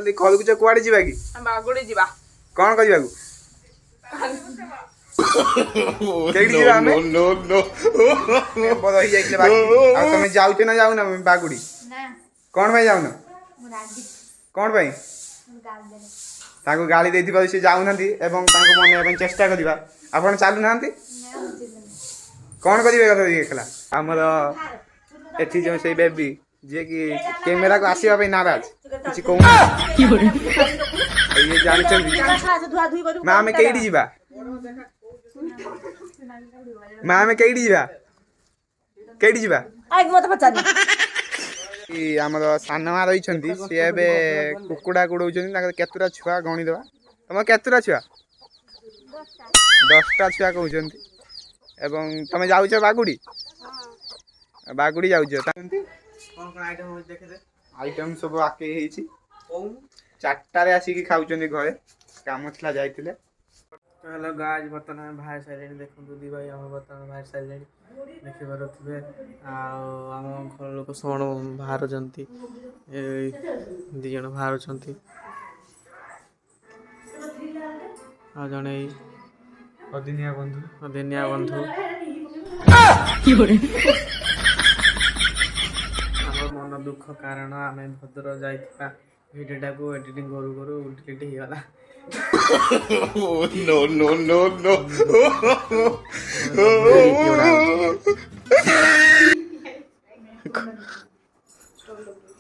जल्दी खलुच कुआडे जीवा की बागुड़ी जीवा कौन करबा केडी जीवा हमें नो नो बड़ ही जाइले बाकी आ तुम जाउ ना जाउ ना बागुड़ी ना कौन भाई जाउ ना रागी कौन भाई गाल दे ताको गाली देथि से जाउ नांती एवं ताको मने चेष्टा करबा आपण चालू नांती कौन करिवे कथा देखला हमर एथि जो से बेबी जे कि कैमरा को आसीबा पे नाराज किछ कहू की बोले ये जानि छन मां में केडी जीवा मां में केडी जीवा आइ मत पचानी ई हमर सानमा रही छंती से एबे कुकुडा कुडौ छंती ताकर केतुरा छुआ गणी देबा तम केतुरा छुआ 10टा छुआ कहू छंती एवं तमे जाउछ बागुड़ी बागुड़ी जाउछ तांती कोन कोन आइटम हो देखे दे आइटम सब आके हेची चारटा रे आसी की खाउछंती घरे काम थला जाइतिले हेलो गाइस बर्तन हम बाहर साइलेंट देखु दी भाई हम बर्तन बाहर साइलेंट देखि परथबे आ हम घर लोक सोण बाहर जंती ए दी जण बाहर छंती आ जणे अदिनिया बंधु की बोले हमर मन दुख कारण आमे भद्र जाइता भिडियोटा को एडिटिंग करू करू डिलीट ही गला नो नो नो नो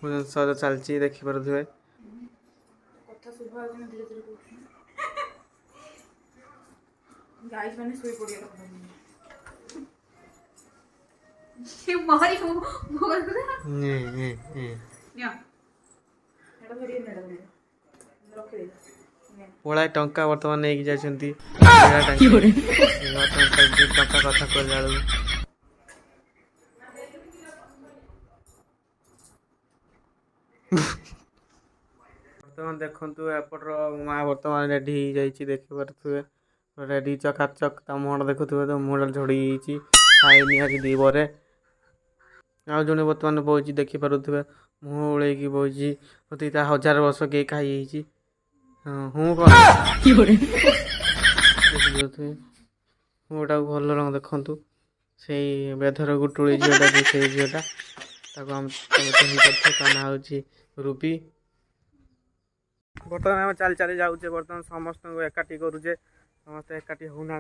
मुझे सर चलची देखि परथबे कथा सुभा दिन धीरे धीरे कहू गाइस माने सोई पड़िया ये मारी बोल निया एटा फेरी नेडा रख दे ओळा टंका वर्तमान नेकी जायछंती टंका कथा कर जालू वर्तमान देखंतु एपटर मां वर्तमान रेडी ही जाईची देखि परथुए रेडी चकाचक ता मोहन देखुथुए तो मोहन झड़ी जाईची खाई निया दी बरे आ जने वर्तमान बोजी देखि परथुए मुह ओळे की बोजी होती ता 1000 वर्ष के खाई जाईची हूँ की बोले मोटा भल रंग देखु से बेधर गुटुड़ी झीटा से झीटा हम ना हूँ रूबी बर्तमान आम चली चली जाऊे बर्तमान समस्त एकाठी करुचे समस्त एकाठी होना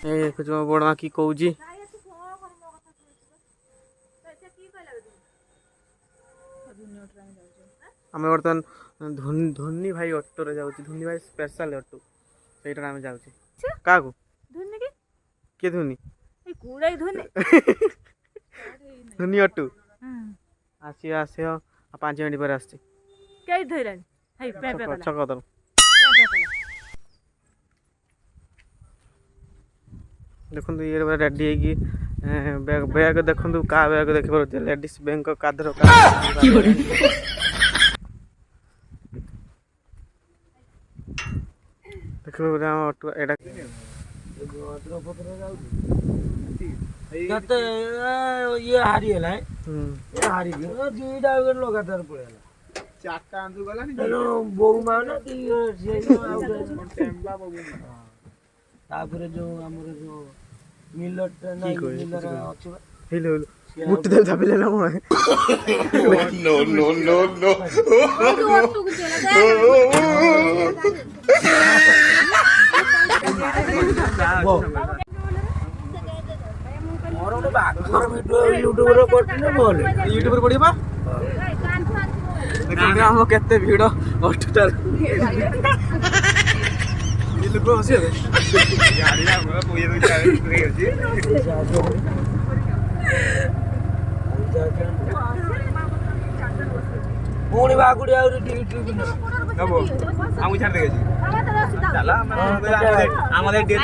देखुच बड़ा कि कौच आम बर्तमान धोनी भाई ऑटो रे जाउची धोनी भाई स्पेशल ऑटो सेटा आम जाउची का को धोनी के धोनी ए कुड़ाई धोनी धोनी ऑटो आसी आसे 5 मिनिट पर आछी कई धइरानी हाय पे पे कला छक दर देखु ये रेडी है कि बैग बैग देखु का बैग देख पर लेडीज बैंक काधर की बोले देखो राम ऑटो एडा गत ये हारी है ये हारी गयो दुईटा लगातार पळेला चारटा आंदु गला नि हेलो बोउ माना कि से टेम्बा बबू तापरे जो हमर जो मिलर नाही मिलर अछि हेलो मुट्ठी दे झापले ना मोय no no no no auto को चला मोर गोटे बागर वीडियो यूट्यूब रे करथिने बोल यूट्यूब रे पडिबा देखो हम केते भिडो ऑटोटार ये लोग हसी है गाड़ी ना हमरा कोई तो चाहे होची पुणी बागुड़ी आ यूट्यूब नबो हम छाड़ देगे चला আমাদের ডেট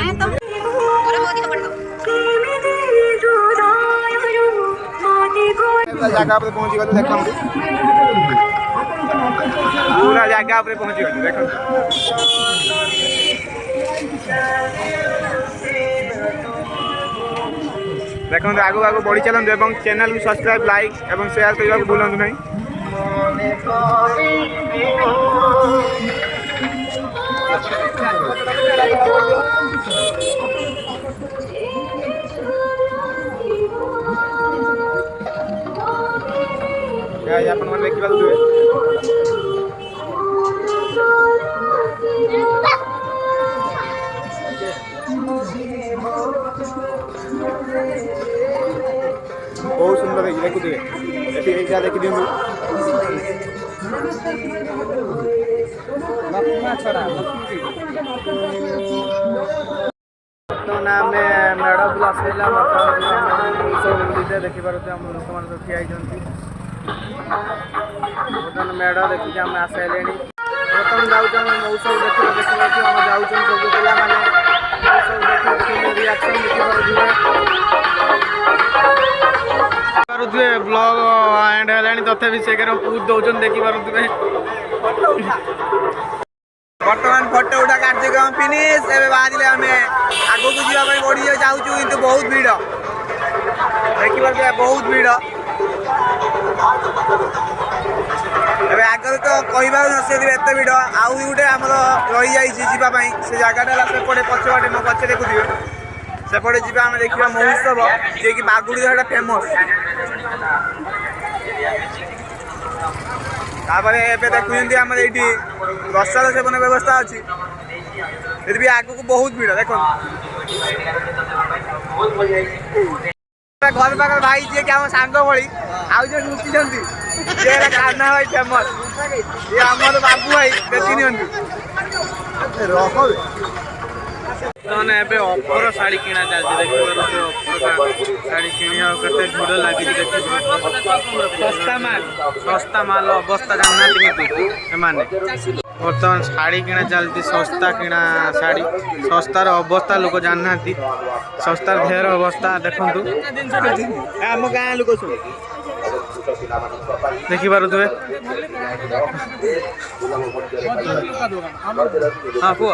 जगह पे पहुंच गलु देखो पूरा जगह पे पहुंच गलु देखो देखो आगु आगु बढ़ी चलते और चैनल को सब्सक्राइब लाइक और शेयर करने को भूलु नहीं। ଦେଖିବା ଦେଖି ଦିଅନ୍ତୁ। ବର୍ତ୍ତମାନ ଆମେ ମେଢ଼ ବୁଲା ସରିଲା ଉତ୍ସବ ବୁଲିତେ ଦେଖିପାରୁଛୁ ଆମ ଲୋକମାନେ ସବୁ ଠିଆ ହେଇଛନ୍ତି। ବର୍ତ୍ତମାନ ମେଢ଼ ଦେଖିକି ଆମେ ଆସିସାରିଲେଣି। ବର୍ତ୍ତମାନ ଯାଉଛୁ ଆମେ ମହୋତ୍ସବ ଦେଖିପାରୁଛୁ ଆମେ ଯାଉଛନ୍ତି ସବୁ ପିଲାମାନେ ମହୋତ୍ସବ ଦେଖିପାରୁଥିବେ ରିଆକ୍ସନ୍ ଦେଖିପାରୁଥିବେ ବ୍ଲଗ ଏଣ୍ଡ ହେଲାଣି ତଥାପି ସେ ବହୁତ ଦେଉଛନ୍ତି ଦେଖିପାରୁଥିବେ। ବର୍ତ୍ତମାନ ଫଟୋ ଉଠା କାର୍ଯ୍ୟକ୍ରମ ଫିନିଶ। ଏବେ ବାହାରିଲେ ଆମେ ଆଗକୁ ଯିବା ପାଇଁ ବଢ଼ି ଯାଉଛୁ କିନ୍ତୁ ବହୁତ ଭିଡ଼ ଦେଖିପାରୁଥିବେ ବହୁତ ଭିଡ଼। ଏବେ ଆଗରେ ତ କହିବାକୁ ନସେଥିବେ ଏତେ ଭିଡ଼। ଆଉ ଗୋଟେ ଆମର ରହିଯାଇଛି ଯିବା ପାଇଁ ସେ ଜାଗାଟା ହେଲା ସେପଟେ ପଛପଟେ ମୋ ପଛରେ ଦେଖୁଥିବେ ସେପଟେ ଯିବା ଆମେ ଦେଖିବା ମହୋତ୍ସବ ଯିଏକି ବାଗୁଡ଼ି ସେଇଟା ଫେମସ୍। ତାପରେ ଏବେ ଦେଖୁଛନ୍ତି ଆମର ଏଇଠି ପ୍ରସାଦ ସେବନ ବ୍ୟବସ୍ଥା ଅଛି। ଏଠି ବି ଆଗକୁ ବହୁତ ଭିଡ଼ ଦେଖନ୍ତୁ। ଘର ପାଖରେ ଭାଇ ଯିଏକି ଆମ ସାଙ୍ଗ ଭଳି ଆଉ ଯିଏ ଲୁଚିଛନ୍ତି ସିଏ ହେଲା କାହ୍ନା ଭାଇ ଫେମସ୍। ଇଏ ଆମର ବାବୁ ଭାଇ ଦେଖି ନିଅନ୍ତୁ। ମାନେ ଏବେ ଅଫର ଶାଢ଼ୀ କିଣା ଚାଲିଛି ଦେଖିପାରୁଥିବେ। ଅଫର ଶାଢ଼ୀ କିଣିବାକୁ କେତେ ଭିଡ଼ ଲାଗିଛି ଦେଖିପାରୁଥିବେ। ଶସ୍ତା ମାଲ ଅବସ୍ଥା ଜାଣିନାହାନ୍ତି କିନ୍ତୁ ଏମାନେ ବର୍ତ୍ତମାନ ଶାଢ଼ୀ କିଣା ଚାଲିଛି। ଶସ୍ତା କିଣା ଶାଢ଼ୀ ଶସ୍ତାର ଅବସ୍ଥା ଲୋକ ଜାଣିନାହାନ୍ତି। ଶସ୍ତାର ଢେର ଅବସ୍ଥା ଦେଖନ୍ତୁ ଆମ ଗାଁ ଲୋକ ସବୁ ଦେଖିପାରୁଥିବେ। ହଁ କୁହ।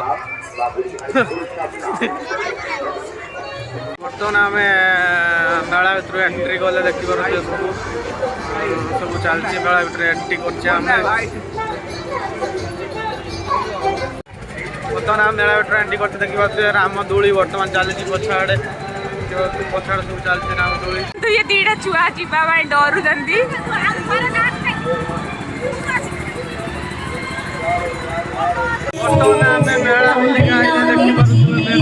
ବର୍ତ୍ତମାନ ଆମେ ମେଳା ଭିତରୁ ଏଣ୍ଟ୍ରି କଲେ ଦେଖିପାରୁଛେ ସବୁ ଚାଲିଛି। ମେଳା ଭିତରେ ଏଣ୍ଟ୍ରି କରୁଛେ ଆମେ। ବର୍ତ୍ତମାନ ଆମେ ମେଳା ଭିତରେ ଏଣ୍ଟ୍ରି କରୁଛେ ଦେଖିପାରୁଛେ ରାମ ଦୋଳି ବର୍ତ୍ତମାନ ଚାଲିଛି ପଛଆଡ଼େ। ପଛଆଡ଼େ ସବୁ ଚାଲିଛି ରାମ ଦୋଳି। तो ये दीटा छुआ जीवा भाई डरुचंती ବର୍ତ୍ତମାନ ଆମେ ମେଳା ବୁଲିକି ଆଇଲେ ଦେଖିପାରୁଥିବେ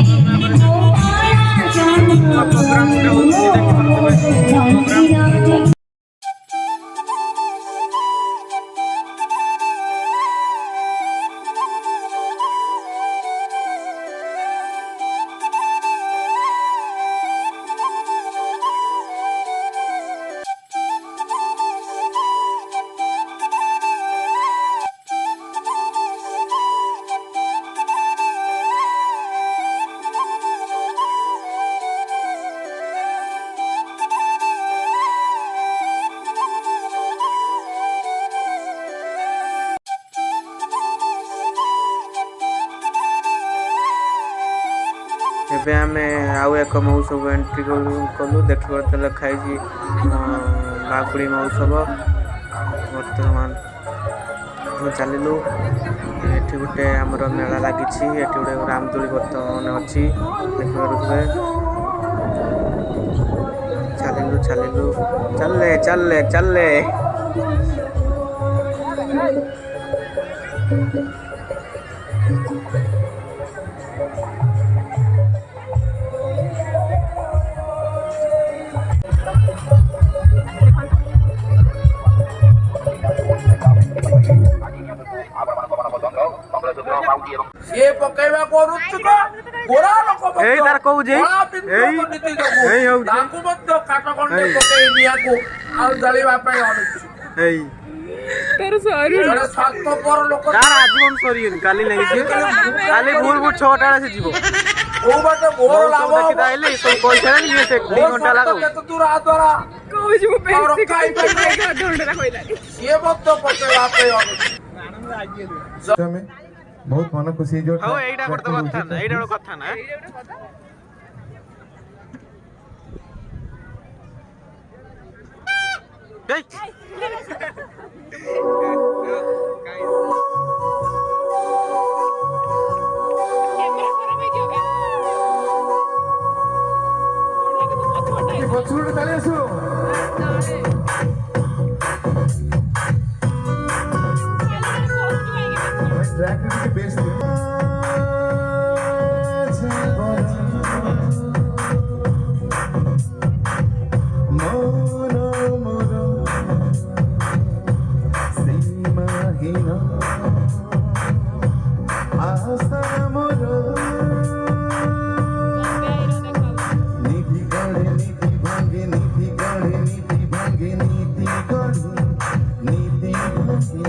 ପ୍ରୋଗ୍ରାମ ଗୋଟେ ହେଉଛି ଦେଖିପାରୁଥିବେ। ଏବେ ଆମେ ଆଉ ଏକ ମହୋତ୍ସବ ଏଣ୍ଟ୍ରି କଲୁ ଦେଖିପାରୁଥିଲେ ଲେଖା ହେଇଛି ବାଗୁଡ଼ି ମହୋତ୍ସବ। ବର୍ତ୍ତମାନ ଚାଲିଲୁ। ଏଠି ଗୋଟେ ଆମର ମେଳା ଲାଗିଛି। ଏଠି ଗୋଟେ ରାମଦୋଳି ବର୍ତ୍ତମାନ ଅଛି ଦେଖିପାରୁଥିବେ। ଚାଲିଲୁ ଚାଲିଲୁ ଚାଲିଲେ ଚାଲିଲେ ଚାଲିଲେ ସିଏ ପକେଇବା କରୁଛୁ ଗୋରା ଲୋକ ଏଇ ତାର କହୁଛି ଏଇ ହଉଛି ତାଙ୍କୁ ମଧ୍ୟ କାଠ ଖଣ୍ଡେ ପକେଇ ନିଆକୁ ଆଉ ଜଳିବା ପାଇଁ ଅନୁଛୁ। ଏଇ तेरे सॉरी ଜଣେ ସ୍ୱାର୍ଥପର ଲୋକ ତାର ଆଜୀବନ ସରିବନି। କାଲି ଲାଗିଛି କାଲି ଭୋର 6ଟା ବେଳେ ସେ ଯିବ। କୋଉ ବାଟେ ମୋର ଲାଭ ଦେଖି ତାଇଲେ ସବୁ କହିସାରିଲାଣି ଇଏ ସେ 2 ଘଣ୍ଟା ଲାଗୁ। କେତେ ଦୂର ଆ ଦ୍ୱାରା कोई जो पैसे का ढूंढ रहा कोई ସିଏ ମଧ୍ୟ ପକେଇବା ପାଇଁ ଅନୁଛୁ। में बहुत मन खुशी जो ହଉ ଏଇଟା ଗୋଟେ କଥା ନା ଏଇଟା ଗୋଟେ କଥା ନା पछुड़ चले आसु ट्रैक के बेस मोर आशा मोर नीति गढ़े नीति भांगे नीति गढ़े नीति भांगे नीति गढ़े नीति भांगे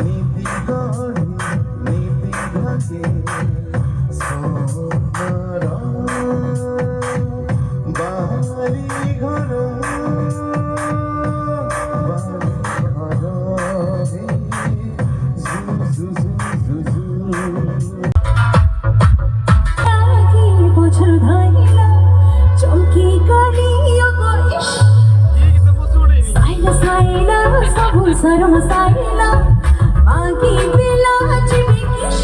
नीति गढ़े नीति भांगे सोमर बारी घर सरम साइला मागी बेला चिबी किश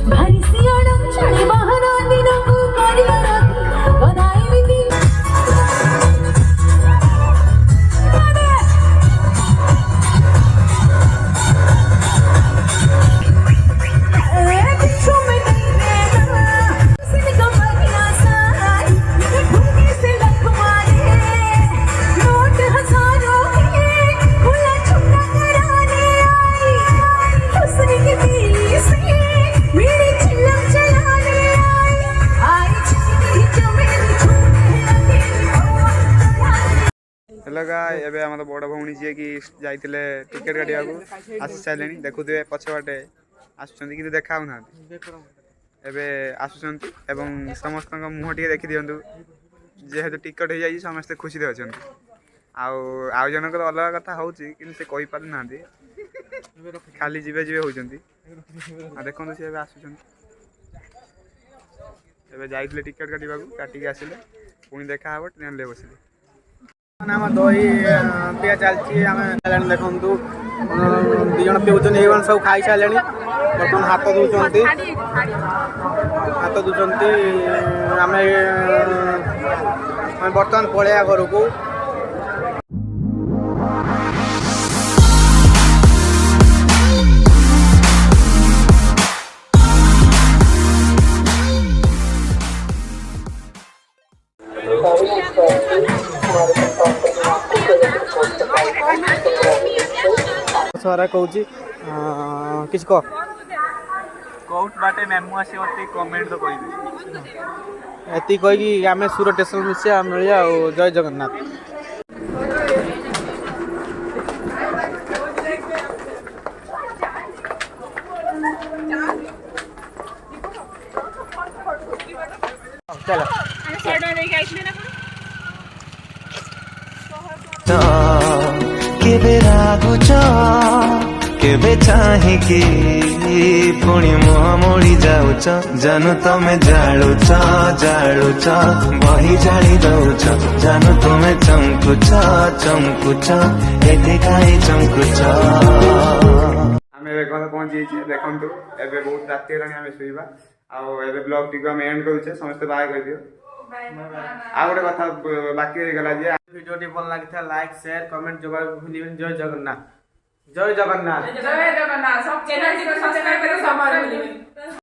भरी सियाणम छड़ी बहना दिनों को करिया राखी बधाई विधि लगा एबे आम बड़ भौणी जी की जाइए टिकेट काटा आसी सारे देखुए पछवाटे आसुँच कि देखा ना एबे आसुँच समस्त मुह टे देखी दिंतु जेहेतु टिकट हो जाए समस्ते खुशी अच्छा आउ जनक अलग कथा हो से कही पार ना खाली जीवे जीवे होती देखो सी आसुँच जाइए टिकेट काटिक आसिले पुणी देखा हे ट्रेन में बसिले आम दही पिया चलती आम देखु दिज पिउन ये सब खाई सारे बर्तमान हाथ धोती आम बर्तमान पलैया घर को सारा कहूँ किस कह कौट बाटे मेमू आसी कमेंट तो कही एति कहीकि आम सुर स्टेशन मिसिया मिलिया जय जगन्नाथ। चलो केबे रागुच केबे चाहिकी पुणी मुह मोड़ी जाऊच जानू तमें जालुच जालुच बही जाली दौच जानू तुम्हें चमकुच चमकुच एते काई चमकुच आम घर पहुँची देखु एवं बहुत राति है आम शुवा आवे ब्लॉग टी आम एंड करुचे समस्ते बाय कर दियो आ गोटे कथा बाकी गला जे वीडियो भल लगी लाइक शेयर कमेंट जवाब भूल जय जगन्नाथ जय जगन्नाथ जय जगन्नाथ सब चैनल को सब्सक्राइब